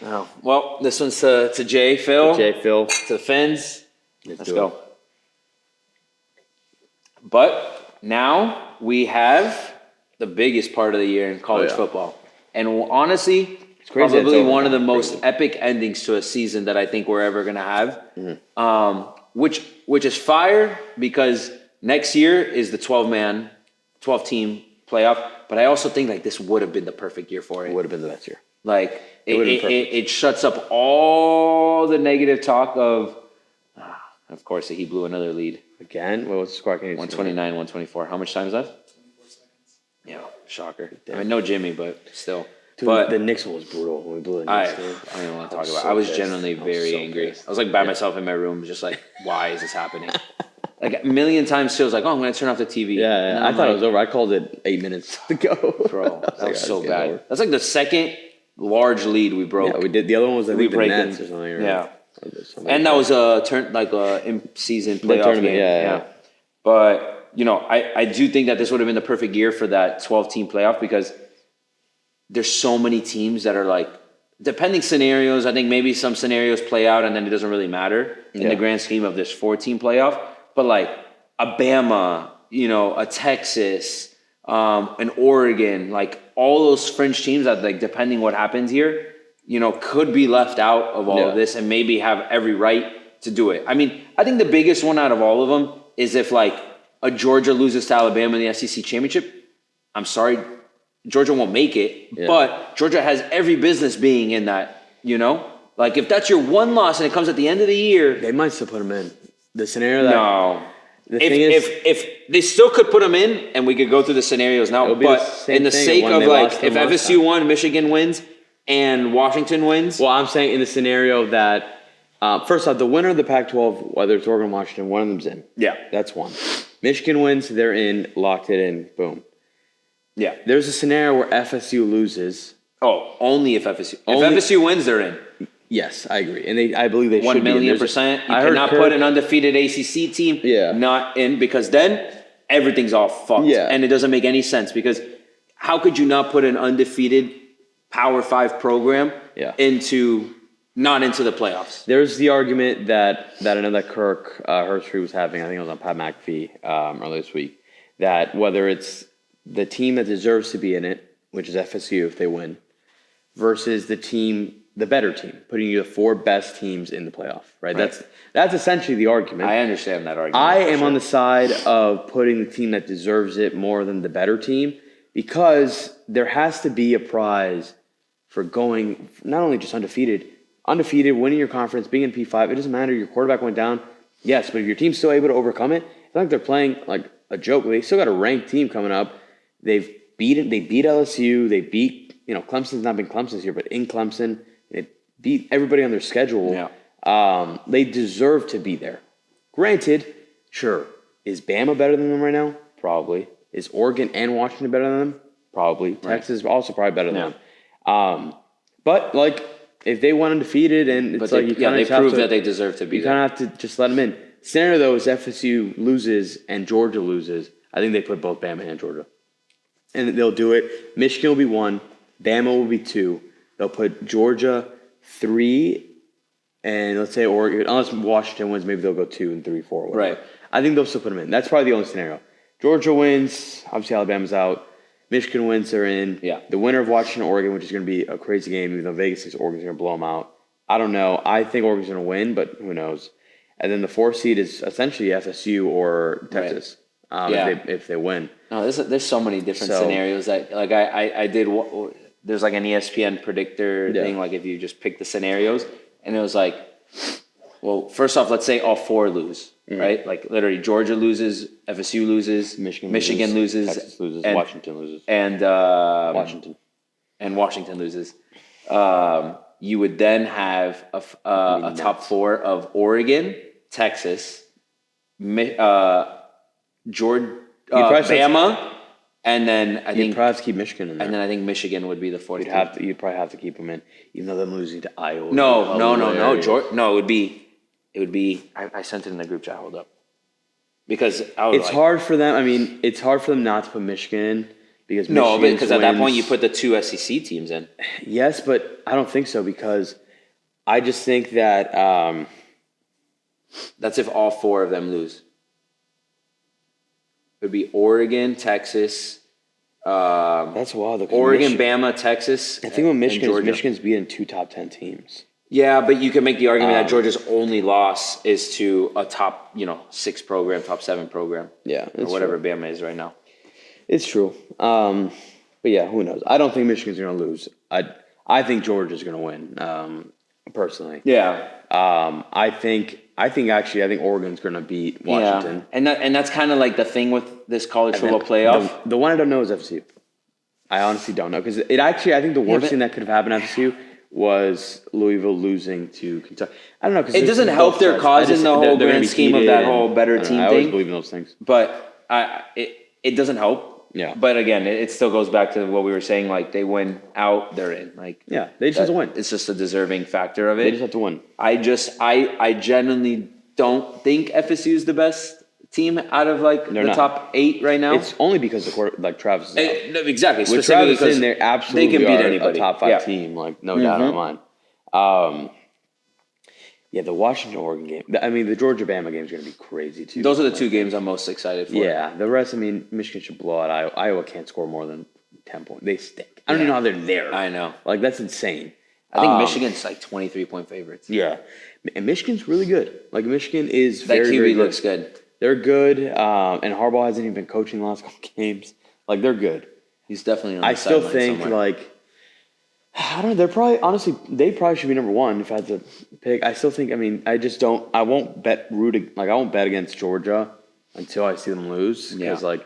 Oh, well, this one's to Jay, Phil. Phil. To the Fins. Let's do go. it. But now we have the biggest part of the year in college yeah. football. And honestly, it's crazy probably it's one of the overtime. most epic endings to a season that I think we're ever going to have. Which is fire because next year is the 12-team playoff. But I also think like this would have been the perfect year for it. It would have been the best year. Like it shuts up all the negative talk of course, he blew another lead. Again? What was the score? 129, 124. How much time is left? 24 seconds. Yeah, shocker. Damn. I mean, no Jimmy, but still. Dude, But the Knicks one was brutal when we blew the I Knicks game. don't even want to I talk was about it. so I was pissed. genuinely I was very so angry. pissed. I was like by myself in my room, just like, why is this happening? Like a million times, Phil's like, oh, I'm going to turn off the TV. Yeah, And I I'm thought it like, was over. I called it 8 minutes to go. Bro, that like, was "All so right, it's bad. over." That's like the second large lead we broke. Yeah, we did. The other one was, I think, the break Nets in- or something. Or yeah. something And that was a in-season playoff tournament, game. yeah. But, I do think that this would have been the perfect year for that 12-team playoff because there's so many teams that are like, depending scenarios, I think maybe some scenarios play out and then it doesn't really matter in the grand scheme of this 4-team playoff. But like a Bama, a Texas, an Oregon, like all those fringe teams that like depending what happens here, could be left out of all of this and maybe have every right to do it. I mean, I think the biggest one out of all of them is if like a Georgia loses to Alabama in the SEC championship. I'm sorry, Georgia won't make it, but Georgia has every business being in that, Like if that's your one loss and it comes at the end of the year. They might still put them in. The scenario that... No. The thing is... If they still could put them in and we could go through the scenarios now, It'll be but the same in the thing sake when of they like, lost if them last FSU time. won, Michigan wins, and Washington wins. Well, I'm saying in the scenario that, first off, the winner of the Pac-12, whether it's Oregon or Washington, one of them's in. Yeah. That's one. Michigan wins, they're in, locked it in, boom. Yeah. There's a scenario where FSU loses. Oh, only if FSU. Only- if FSU wins, they're in. Yes, I agree. And I believe they 1 should be in. million There's a- %. You I heard cannot Kirk- put an undefeated ACC team not in because then everything's all fucked. Yeah. And it doesn't make any sense because how could you not put an undefeated Power 5 program not into the playoffs? There's the argument that I know that Kirk Herbstreit was having, I think it was on Pat McAfee earlier this week, that whether it's the team that deserves to be in it, which is FSU if they win, versus the better team, putting you the 4 best teams in the playoff, right? That's essentially the argument. I understand that argument. I am on the side of putting the team that deserves it more than the better team because there has to be a prize for going not only just undefeated, winning your conference, being in P5. It doesn't matter. Your quarterback went down. Yes, but if your team's still able to overcome it, it's not like they're playing like a joke. They still got a ranked team coming up. They beat LSU. They beat, Clemson's not been Clemson this year, but in Clemson, they beat everybody on their schedule. Yeah. They deserve to be there. Granted, sure. Is Bama better than them right now? Probably. Is Oregon and Washington better than them? Probably. Texas is also probably better than them. But like, if they went undefeated and it's like they prove that they deserve to be there. You kind of have to just let them in. Scenario though is FSU loses and Georgia loses. I think they put both Bama and Georgia, and they'll do it. Michigan will be 1, Bama will be 2. They'll put Georgia 3, and let's say Oregon. Unless Washington wins, maybe they'll go 2 and 3, 4. Whatever. Right. I think they'll still put them in. That's probably the only scenario. Georgia wins. Obviously, Alabama's out. Michigan wins, they're in. Yeah. The winner of Washington, Oregon, which is going to be a crazy game, even though Vegas thinks Oregon's going to blow them out. I don't know. I think Oregon's going to win, but who knows? And then the 4th seed is essentially FSU or Texas if they win. No, there's so many different scenarios that like I did. There's like an ESPN predictor thing. Like if you just pick the scenarios, and it was like, well, first off, let's say all 4 lose. Right, like literally, Georgia loses, FSU loses, Michigan loses, Texas loses, and Washington loses, and Washington loses. You would then have a top 4 of Oregon, Texas, Georgia, Bama, And then I You'd think, probably have to keep Michigan in there. and then I think Michigan would be the fourth. You'd probably have to keep them in, even though them losing to Iowa. No. Hilarious. No, it would be. I sent it in the group chat. Hold up, because I would. It's hard for them. I mean, it's hard for them not to put Michigan in because No, Michigan's because at that point you wins- put the two SEC teams in. Yes, but I don't think so because I just think that That's if all four of them lose. It would be Oregon, Texas, that's wild. Though, 'cause Oregon, Bama, Texas. I think with and Michigan, Georgia. Michigan's beating 2 top 10 teams. Yeah, but you can make the argument that Georgia's only loss is to a top, 6 program, top 7 program, Yeah, or whatever Bama is right now. It's true. But yeah, who knows? I don't think Michigan's going to lose. I think Georgia's going to win. Personally, Yeah, I think Oregon's going to beat Washington. yeah, and that's kind of like the thing with this college football playoff. The one I don't know is FSU. I honestly don't know because I think the worst but- thing that could have happened at FSU was Louisville losing to Kentucky. I don't know because It doesn't help their cause in the whole grand scheme of that whole better team I always thing. believe in those things. But it doesn't help. Yeah. But again, it still goes back to what we were saying. Like they win out, they're in. Like Yeah, they just have to win. It's just a deserving factor of They it. just have to win. I genuinely don't think FSU is the best team out of They're the not. top 8 right now. It's only because of Travis is out. No, exactly. With Specifically Travis because in, they absolutely they can beat are anybody. a top 5 Yeah. team, like no doubt in my mind. Yeah, the Washington-Oregon game. I mean, the Georgia-Bama game is going to be crazy too. Those are the 2 games I'm most excited for. Yeah, the rest. I mean, Michigan should blow out Iowa. Iowa can't score more than 10 points. They stink. I don't even know how they're there. I know. Like that's insane. I think Michigan's 23-point favorites. Yeah, and Michigan's really good. Like Michigan is That very, QB very good. looks good. They're good, and Harbaugh hasn't even been coaching the last couple games. Like they're good. He's definitely on the I still sideline think somewhere. I don't know. They're probably honestly they probably should be number 1 if I had to pick. I still think. I mean, I just don't. I won't bet I won't bet against Georgia until I see them lose because Yeah.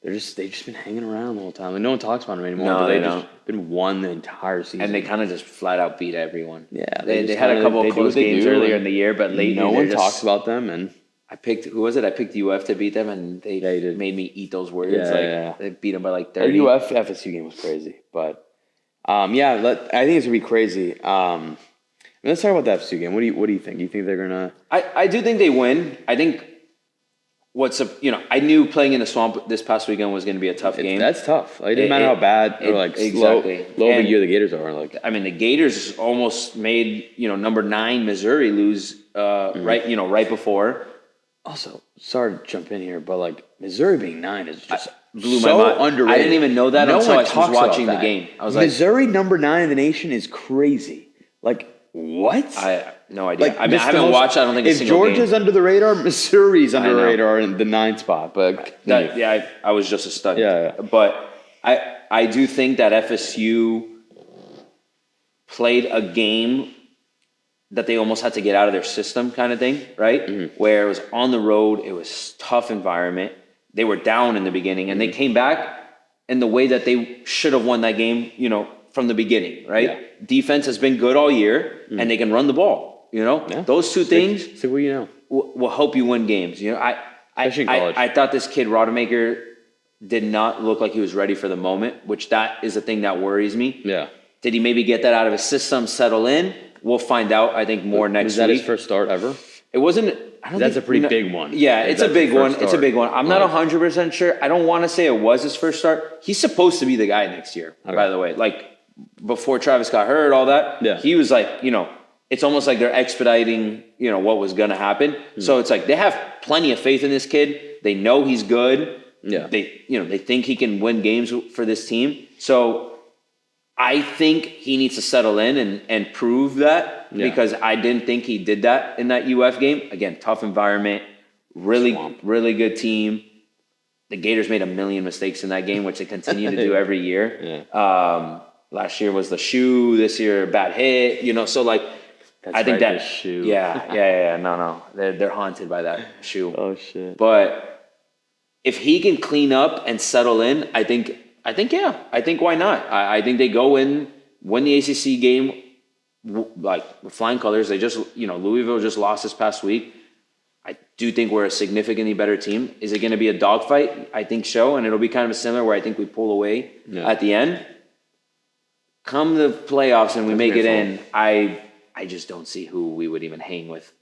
they've just been hanging around the whole time. Like, no one talks about them anymore. No, but they they've don't. just been won the entire season. And they kind of just flat out beat everyone. Yeah, they just had a kinda- couple they of do what close they games do, earlier and in the year, but lately no they're one just, talks about them. And I picked who was it? I picked UF to beat them, and they did. made me eat those words. Yeah. They beat them by like their 30. UF FSU game was crazy, but I think it's gonna be crazy. Let's talk about the FSU game. What do you think? Do you think they're gonna? I do think they win. I think I knew playing in the swamp this past weekend was going to be a tough game. That's tough. Like, it didn't matter how bad or exactly. low of a And- year the Gators are. Like I mean, the Gators almost made number 9 Missouri lose right before. also, sorry to jump in here, but like Missouri being 9 is just Blew so my mind. underrated. I didn't even know that No until one I was talks watching about the that. game. I was like, Missouri number 9 in the nation is crazy. Like what? I no idea. Like I mean, I just the haven't most- watched. I don't think a if single Georgia's game. under the radar, Missouri's under I the know. radar in the 9th spot. But I was just a stud. Yeah. But I do think that FSU played a game that they almost had to get out of their system, kind of thing, right? Mm-hmm. Where it was on the road, it was tough environment. They were down in the beginning, and they came back in the way that they should have won that game, from the beginning, right? Yeah. Defense has been good all year, and they can run the ball. Yeah. Those two things So what do you know? will help you win games. Especially in college. I thought this kid Rodemaker did not look like he was ready for the moment, which that is the thing that worries me. Yeah. Did he maybe get that out of his system, settle in? We'll find out, I think, more next Was that week. his first start ever? It wasn't. I don't That's think, a pretty big one. Yeah, it's a That's big the one. first It's a start. big one. I'm not Like- 100% sure. I don't want to say it was his first start. He's supposed to be the guy next year, by the way. Like, before Travis got hurt, all that, Yeah. he was like, it's almost like they're expediting, what was going to happen. So it's like they have plenty of faith in this kid. They know he's good. Yeah. They think he can win games for this team. So I think he needs to settle in and prove that because I didn't think he did that in that UF game. Again, tough environment, really good team. The Gators made a million mistakes in that game, which they continue to do every year. Yeah. Last year was the shoe. This year, bad hit. So like, That's I think right, that the shoe. Yeah. No, they're haunted by that shoe. Oh shit. But if he can clean up and settle in, I think why not? I think they go in, win the ACC game, like with flying colors. They just, Louisville just lost this past week. I do think we're a significantly better team. Is it going to be a dogfight? I think so, and it'll be kind of similar where I think we pull away at the end. Come the playoffs and we make it in, I just don't see who we would even hang with.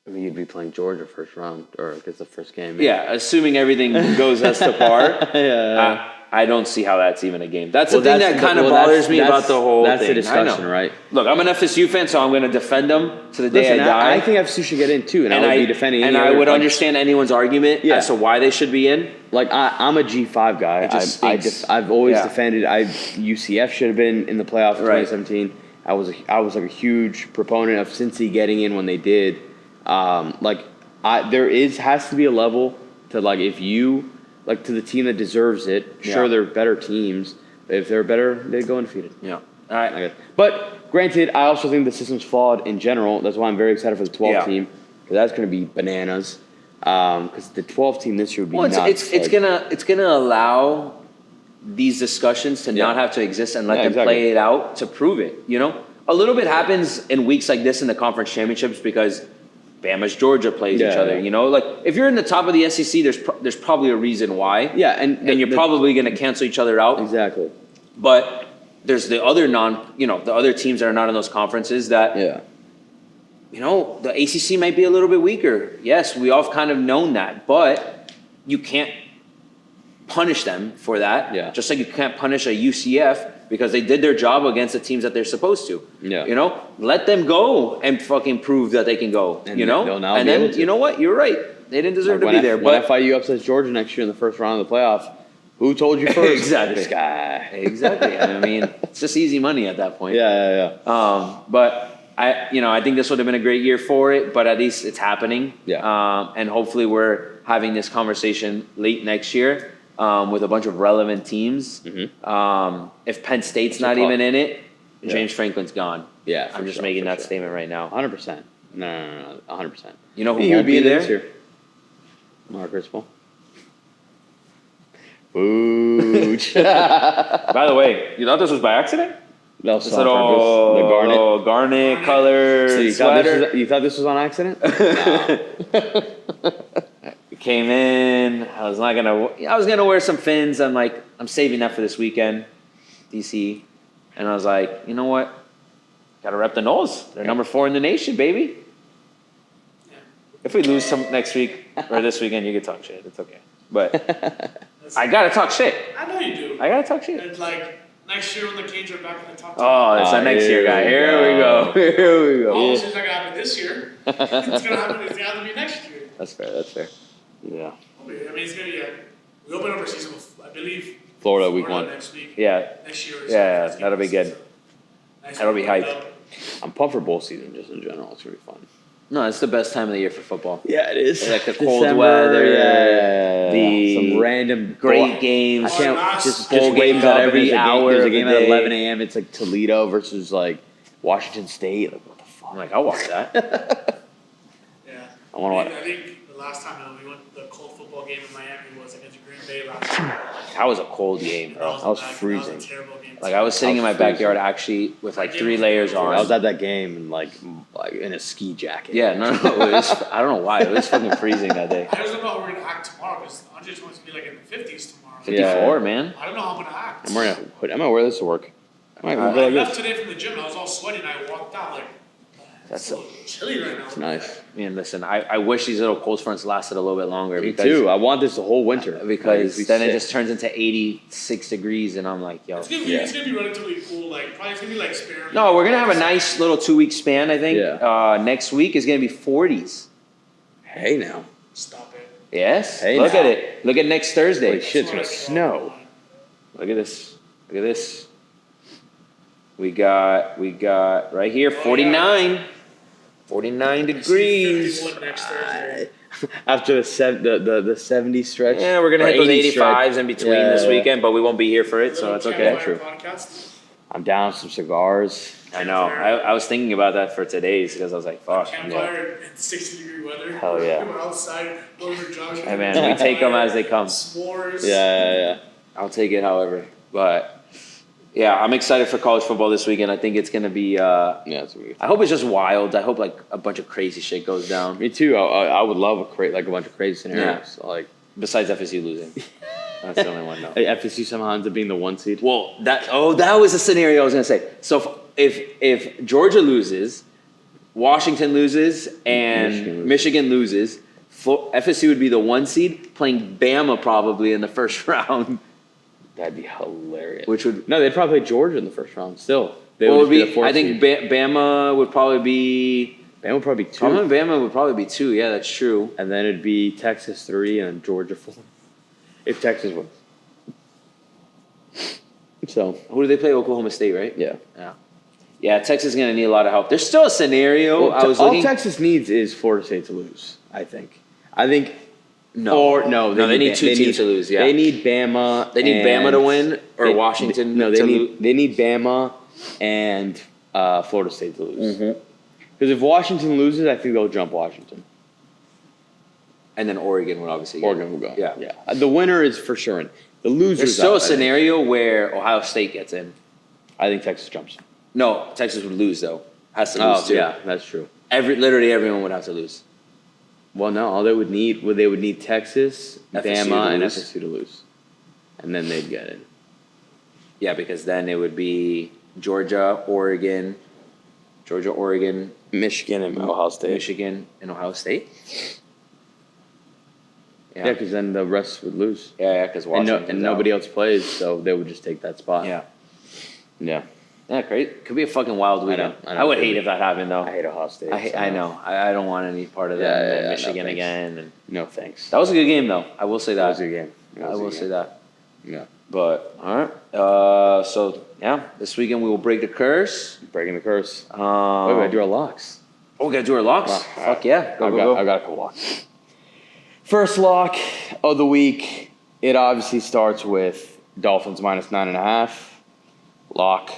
I mean, you'd be playing Georgia first round, or I guess the first game. Yeah, assuming everything goes as to par. I don't see how that's even a game. That's the thing that kind of bothers me about the whole thing. That's the discussion, right? Look, I'm an FSU fan, so I'm going to defend them to the day I die. I think FSU should get in too, and I would be defending. And I would understand anyone's argument as to why they should be in. Like I'm a G5 guy. I've always defended. UCF should have been in the playoffs in 2017. I was like a huge proponent of Cincy getting in when they did. There has to be a level to like if you. Like to the team that deserves it. Sure, they're better teams. But if they're better, they go undefeated. Yeah. All right. But granted, I also think the system's flawed in general. That's why I'm very excited for the 12 team because that's going to be bananas. Because the 12 team this year would be nuts. It's gonna allow these discussions to not have to exist and let them play it out to prove it. You know, a little bit happens in weeks like this in the conference championships because Bama's Georgia plays each other, you know? Like, if you're in the top of the SEC, there's probably a reason why. Yeah, and you're probably going to cancel each other out. Exactly. But there's the other the other teams that are not in those conferences that, you know, the ACC might be a little bit weaker. Yes, we all kind of known that. But you can't punish them for that. Yeah. Just like you can't punish a UCF because they did their job against the teams that they're supposed to. Yeah. You know? Let them go and fucking prove that they can go. And you know? they'll now and be then, able to. you know what? You're right. They didn't deserve to be there. When FIU upsets Georgia next year in the first round of the playoff, who told you first? Exactly. This guy. Exactly. I mean, it's just easy money at that point. Yeah. But I think this would have been a great year for it, but at least it's happening. Yeah. And hopefully we're having this conversation late next year. With a bunch of relevant teams. Mm-hmm. If Penn State's not even in it, Yeah. James Franklin's gone. Yeah, I'm just making that statement right now. 100%. No, 100%. You know who won't be there? This year? Mark Rispel. Booch. By the way, you thought this was by accident? No, This little garnet color So sweater. you thought this was on accident? No. Came in. I was gonna wear some fins. I'm like, I'm saving that for this weekend, DC. And I was like, you know what? Gotta rep the Knowles. They're number 4 in the nation, baby. If we lose some next week or this weekend, you can talk shit. It's okay. But I gotta talk shit. I know you do. I gotta talk shit. And like next year when the Canes are back in the top 10. Oh, it's a next year guy. Here we go. Here we go. Oh, it's not gonna happen this year. It's gonna happen. It's gonna be next year. That's fair. Yeah. I mean, it's gonna be. We open up our season with, I believe, Florida week 1. next week. Yeah. Next year. Yeah, that'll be good. That'll be hype. I'm pumped for bowl season just in general. It's gonna be fun. No, it's the best time of the year for football. Yeah, it is. Like the cold weather. Yeah. Some random great games. I can't just bowl wake games up at and every hour. There's a of the game day. at 11 a.m. It's like Toledo versus like Washington State. Like what the fuck? I'm like, I'll watch that. Yeah. I want to watch. I think the last time we went to the cold football game in Miami was against Green Bay last year. That was a cold game, bro. I was That freezing. was a terrible game. Like I was sitting in my backyard actually with like 3 layers on. I was at that game and like in a ski jacket. Yeah, no. It was, I don't know why. It was fucking freezing that day. I just don't know how we're gonna act tomorrow because Andre's wants to be like in the 50s tomorrow. 54, man. I don't know how I'm gonna act. I'm wearing a hood. I'm gonna wear this to work. I might I go like left this. today from the gym and I was all sweaty and I walked out like. That's so chilly right now. It's Nice. Man, listen, I wish these little cold fronts lasted a little bit longer. Me because, too. I want this the whole winter. Because Like, then it sick. just turns into 86 degrees and I'm like, yo. It's gonna be relatively cool. Like probably it's gonna be like spare. No, we're going to have a nice little 2-week span, I think. Yeah. Next week is going to be 40s. Hey now. Stop it. Yes? Hey, Look now. at it. Look at next Thursday. Holy shit, it's gonna snow. Look at this. Look at this. We got right here 49. 49 degrees. 51 next Thursday. After the 70 stretch. Yeah, we're gonna or hit those 80 stretch. 85s in between Yeah, this yeah. weekend, but we won't be here for it, so it's okay. Campfire podcast. I'm down with some cigars. I know. I was thinking about that for today's because I was like, fuck. Campfire in 60-degree weather. Hell yeah. We were outside, going for jogs. Hey man, we take them as they come. S'mores. Yeah. I'll take it, however. But Yeah, I'm excited for college football this weekend. I think it's gonna be. Yeah, that's weird. I hope it's just wild. I hope like a bunch of crazy shit goes down. Me too. I would love a bunch of crazy scenarios. Like Besides FSU losing, that's the only one. No. FSU somehow ends up being the 1 seed. Well, that was a scenario I was gonna say. So if Georgia loses, Washington loses, and Michigan loses, FSU would be the 1 seed playing Bama probably in the first round. That'd be hilarious. Which would they'd probably play Georgia in the first round. Still, they would be be. the 4th I think seed. Bama would probably be. Bama would probably be 2, Bama would probably be 2. Yeah, that's true. and then it'd be Texas 3 and Georgia 4. If Texas wins. So Who do they play? Oklahoma State, right? yeah. Yeah, Texas is going to need a lot of help. There's still a scenario. All Texas needs is Florida State to lose. I think. No. They need two teams to lose. Yeah, they need Bama. They need Bama to win or Washington. They need Bama and Florida State to lose. Because if Washington loses, I think they'll jump Washington. And then Oregon would obviously. Oregon will go. Yeah. The winner is for sure in. The loser. There's still a scenario where Ohio State gets in. I think Texas jumps. No, Texas would lose though. Has to lose too. Yeah, that's true. Literally everyone would have to lose. Well, no, all they would need Texas, FSU Bama, and lose. FSU to lose, and then they'd get it. Yeah, because then it would be Georgia, Oregon, Michigan, and Ohio State. Michigan, and Ohio State. Yeah, because then the rest would lose. Yeah, because Washington and nobody else plays, so they would just take that spot. Yeah. Yeah. Yeah, great. Could be a fucking wild weekend. I know. I would hate if that happened though. I hate Ohio State. I know. I don't want any part of that. Yeah, and yeah, Michigan no, again. And No thanks. that was a good game though. I will say that. That was a good game. I will say that. Yeah. But all right. So yeah, this weekend we will break the curse. Breaking the curse. We we gotta do our locks. we gotta do our locks. Wow. Fuck yeah. I've got a couple locks. First lock of the week. It obviously starts with Dolphins minus 9.5. Lock.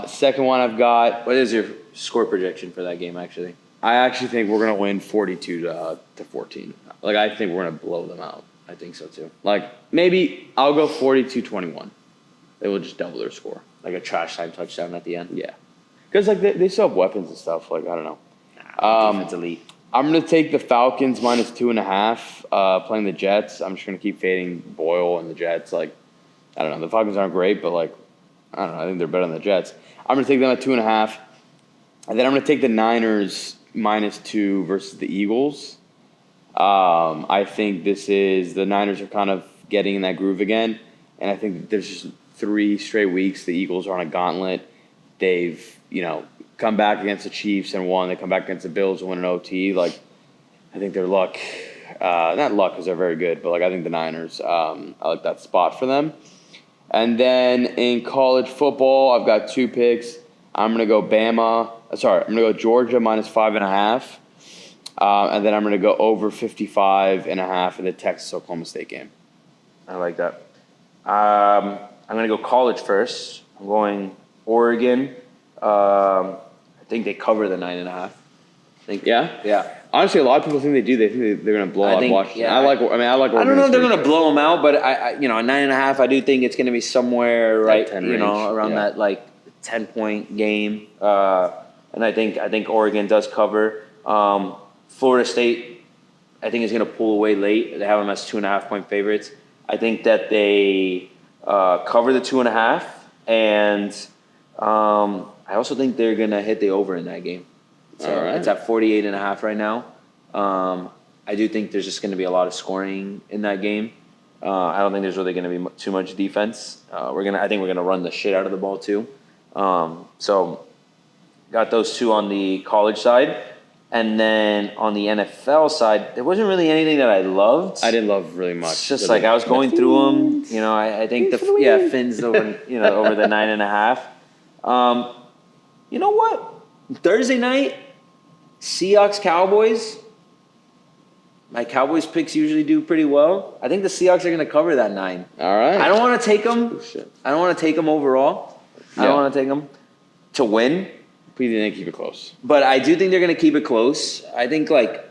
Second one I've got. What is your score projection for that game? Actually, I actually think we're gonna win 42 to 14. Like I think we're gonna blow them out. I think so too. Like maybe I'll go 42-21. They will just double their score. Like a trash time touchdown at the end. Yeah, because like they still have weapons and stuff. Like I don't know. Defense elite. I'm gonna take the Falcons minus 2.5. Playing the Jets. I'm just gonna keep fading Boyle and the Jets. Like I don't know. The Falcons aren't great, but like I don't know. I think they're better than the Jets. I'm gonna take them at 2.5, and then I'm gonna take the Niners minus 2 versus the Eagles. I think the Niners are kind of getting in that groove again, and I think there's just 3 straight weeks the Eagles are on a gauntlet. They've come back against the Chiefs and won. They come back against the Bills and win an OT. Like I think their luck, not luck because they're very good, but like I think the Niners, I like that spot for them. And then in college football, I've got 2 picks. I'm going to go I'm going to go Georgia minus 5.5. And then I'm going to go over 55.5 in the Texas-Oklahoma State game. I like that. I'm going to go college first. I'm going Oregon. I think they cover the 9.5. Yeah. Honestly, a lot of people think they do. They think they're going to blow out Washington. Yeah, I like Oregon. I don't know if they're going to blow them out, but I 9.5. I do think it's going to be somewhere right, 10 range. Around that like 10-point game. And I think Oregon does cover. Florida State, I think is going to pull away late. They have them as 2.5-point favorites. I think that they cover the 2.5, and I also think they're going to hit the over in that game. So all right. It's at 48.5 right now. I do think there's just going to be a lot of scoring in that game. I don't think there's really going to be too much defense. I think we're going to run the shit out of the ball too. So got those 2 on the college side. And then on the NFL side, there wasn't really anything that I loved. I didn't love really much. It's just like I was going through them. I think FINS over over the 9.5. You know what? Thursday night, Seahawks Cowboys. My Cowboys picks usually do pretty well. I think the Seahawks are going to cover that 9. All right. I don't want to take them. Oh, shit. I don't want to take them overall. I don't want to take them to win. Please didn't keep it close. But I do think they're going to keep it close. I think like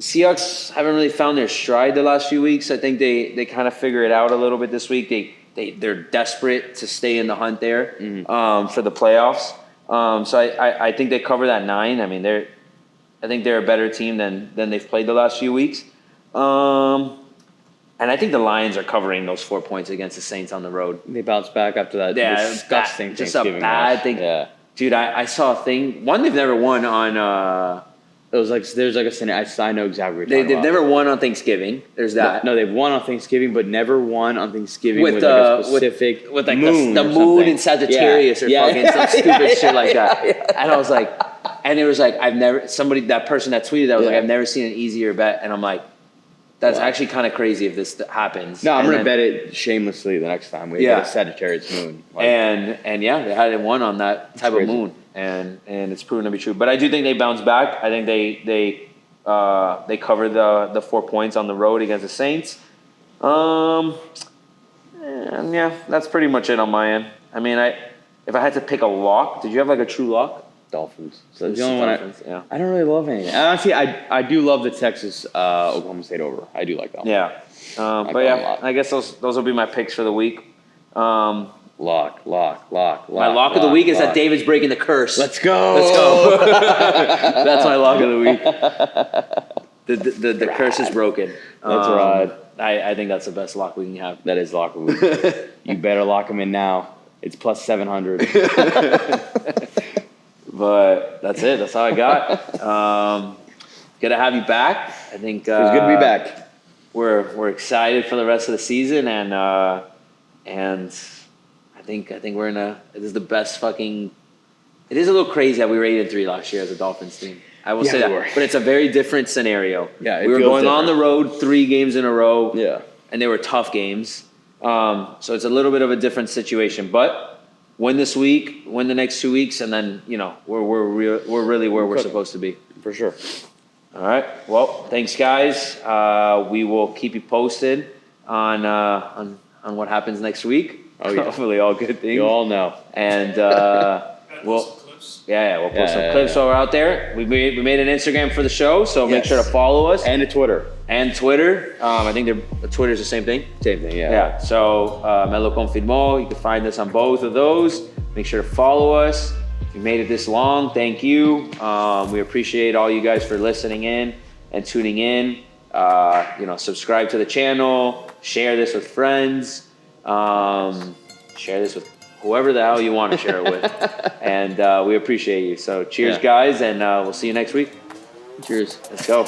Seahawks haven't really found their stride the last few weeks. I think they kind of figure it out a little bit this week. They're desperate to stay in the hunt there for the playoffs. So I think they cover that 9. I mean, I think they're a better team than they've played the last few weeks. And I think the Lions are covering those 4 points against the Saints on the road. They bounce back after that disgusting just a Thanksgiving bad loss. thing. Yeah. Dude, I saw a thing. One, they've never won on. It was like there's like a scenario. I know exactly what you're They've talking about. never won on Thanksgiving. There's that. No, they've won on Thanksgiving, but never won on Thanksgiving with like a specific with like moon the or moon something. in Sagittarius or fucking some stupid shit like that. Yeah. And I was like, and it was like that person that tweeted that was like, I've never seen an easier bet, and I'm like, that's actually kind of crazy if this happens. No, I'm And gonna then- bet it shamelessly the next time we get a Sagittarius moon. Like, and yeah, they hadn't won on that type of crazy. moon, and it's proven to be true. But I do think they bounce back. I think they cover the 4 points on the road against the Saints. And yeah, that's pretty much it on my end. I mean, if I had to pick a lock, did you have like a true lock? Dolphins. So the only one Dolphins, yeah. I don't really love anything. And honestly, I do love the Texas Oklahoma State over. I do like that one. Yeah. like But that a yeah, lot. I guess those will be my picks for the week. Lock. My lock of the week is that David's breaking the curse. Let's go. Let's go. That's my lock of the week. The curse is broken. That's right. I think that's the best lock we can have. That is lock of the week. You better lock them in now. It's plus 700. But that's it. That's all I got. Good to have you back. I think It's good to be back. We're excited for the rest of the season, and I think we're in a. It is the best fucking. It is a little crazy that we were 8-3 last year as a Dolphins team. I will say we that, were. but it's a very different scenario. Yeah, it we were feels going on the different. road 3 games in a row. Yeah. And they were tough games. So it's a little bit of a different situation, but. Win this week, win the next 2 weeks, and then we're really where we're supposed to be. For sure. All right. Well, thanks, guys. We will keep you posted on what happens next week. Oh, yeah. Hopefully, all good things. You all know. And We'll we'll clips. we'll post some Yeah. clips while we're out there. We made an Instagram for the show, so make Yes. sure to follow us And a Twitter. and Twitter. I think Twitter's the same thing. Same thing, yeah. Yeah, so Melo Confirmo, you can find us on both of those. Make sure to follow us. If you made it this long, thank you. We appreciate all you guys for listening in and tuning in. Subscribe to the channel, share this with friends, share this with whoever the hell you want to share it with. And we appreciate you. So cheers, Yeah. guys, and we'll see you next week. Cheers. Let's go.